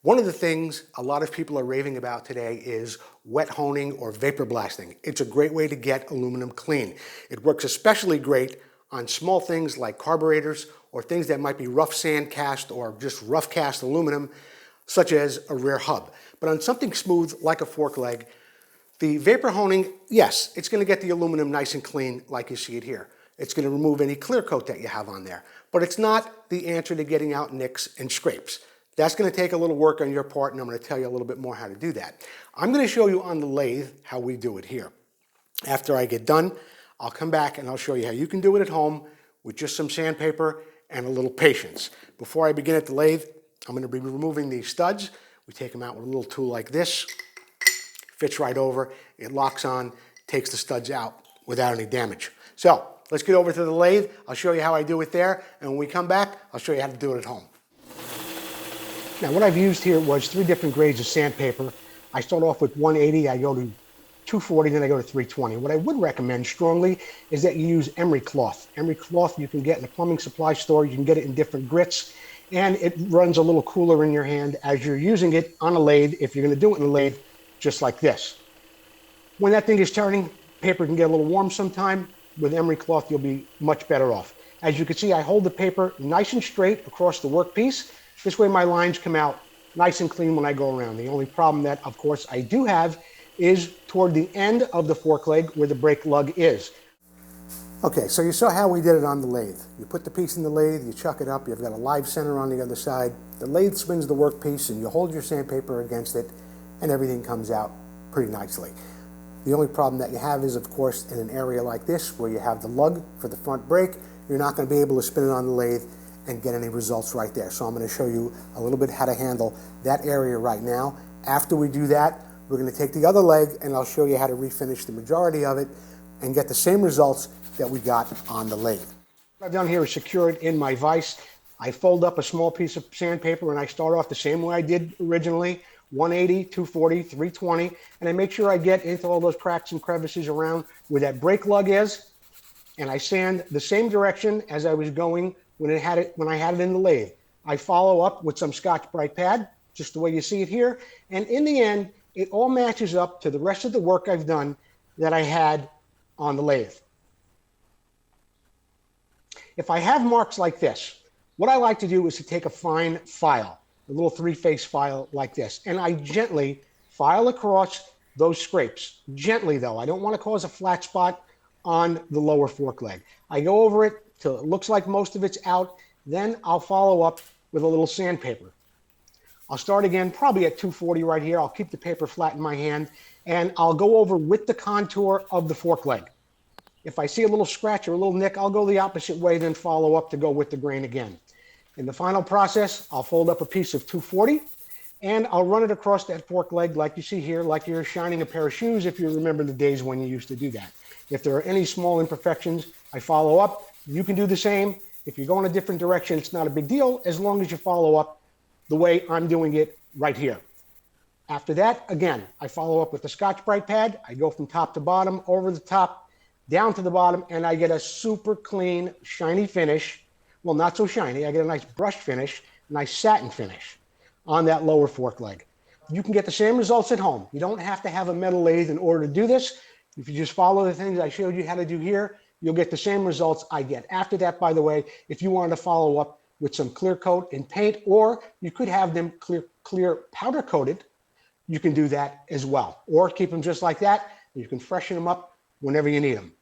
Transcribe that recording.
One of the things a lot of people are raving about today is wet honing or vapor blasting. It's a great way to get aluminum clean. It works especially great on small things like carburetors or things that might be rough sand cast or just rough cast aluminum, such as a rear hub. But on something smooth like a fork leg, the vapor honing, yes, it's going to get the aluminum nice and clean like you see it here. It's going to remove any clear coat that you have on there. But it's not the answer to getting out nicks and scrapes. That's going to take a little work on your part, and I'm going to tell you a little bit more how to do that. I'm going to show you on the lathe how we do it here. After I get done, I'll come back and I'll show you how you can do it at home with just some sandpaper and a little patience. Before I begin at the lathe, I'm going to be removing these studs. We take them out with a little tool like this. Fits right over, it locks on, takes the studs out without any damage. So let's get over to the lathe. I'll show you how I do it there, and when we come back, I'll show you how to do it at home. Now what I've used here was 3 different grades of sandpaper. I start off with 180, I go to 240, then I go to 320. What I would recommend strongly is that you use emery cloth. Emery cloth you can get in a plumbing supply store, you can get it in different grits, and it runs a little cooler in your hand as you're using it on a lathe, if you're going to do it in a lathe, just like this. When that thing is turning, paper can get a little warm sometime. With emery cloth, you'll be much better off. As you can see, I hold the paper nice and straight across the workpiece. This way my lines come out nice and clean when I go around. The only problem that, of course, I do have is toward the end of the fork leg where the brake lug is. Okay, so you saw how we did it on the lathe. You put the piece in the lathe, you chuck it up, you've got a live center on the other side. The lathe spins the workpiece and you hold your sandpaper against it and everything comes out pretty nicely. The only problem that you have is, of course, in an area like this where you have the lug for the front brake, you're not going to be able to spin it on the lathe and get any results right there. So I'm going to show you a little bit how to handle that area right now. After we do that, we're going to take the other leg and I'll show you how to refinish the majority of it and get the same results that we got on the lathe. What I've done here is secure it in my vise. I fold up a small piece of sandpaper and I start off the same way I did originally, 180, 240, 320, and I make sure I get into all those cracks and crevices around where that brake lug is, and I sand the same direction as I was going when I had it in the lathe. I follow up with some Scotch-Brite pad, just the way you see it here, and in the end, it all matches up to the rest of the work I've done that I had on the lathe. If I have marks like this, what I like to do is to take a fine file, a little 3-face file like this, and I gently file across those scrapes. Gently though, I don't want to cause a flat spot on the lower fork leg. I go over it till it looks like most of it's out, then I'll follow up with a little sandpaper. I'll start again probably at 240 right here. I'll keep the paper flat in my hand and I'll go over with the contour of the fork leg. If I see a little scratch or a little nick, I'll go the opposite way, then follow up to go with the grain again. In the final process, I'll fold up a piece of 240 and I'll run it across that fork leg like you see here, like you're shining a pair of shoes if you remember the days when you used to do that. If there are any small imperfections, I follow up. You can do the same. If you go in a different direction, it's not a big deal as long as you follow up the way I'm doing it right here. After that, again, I follow up with the Scotch-Brite pad. I go from top to bottom, over the top, down to the bottom, and I get a super clean, shiny finish. Well, not so shiny. I get a nice brush finish, a nice satin finish on that lower fork leg. You can get the same results at home. You don't have to have a metal lathe in order to do this. If you just follow the things I showed you how to do here, you'll get the same results I get. After that, by the way, if you wanted to follow up with some clear coat and paint, or you could have them clear powder coated, you can do that as well. Or keep them just like that, and you can freshen them up whenever you need them.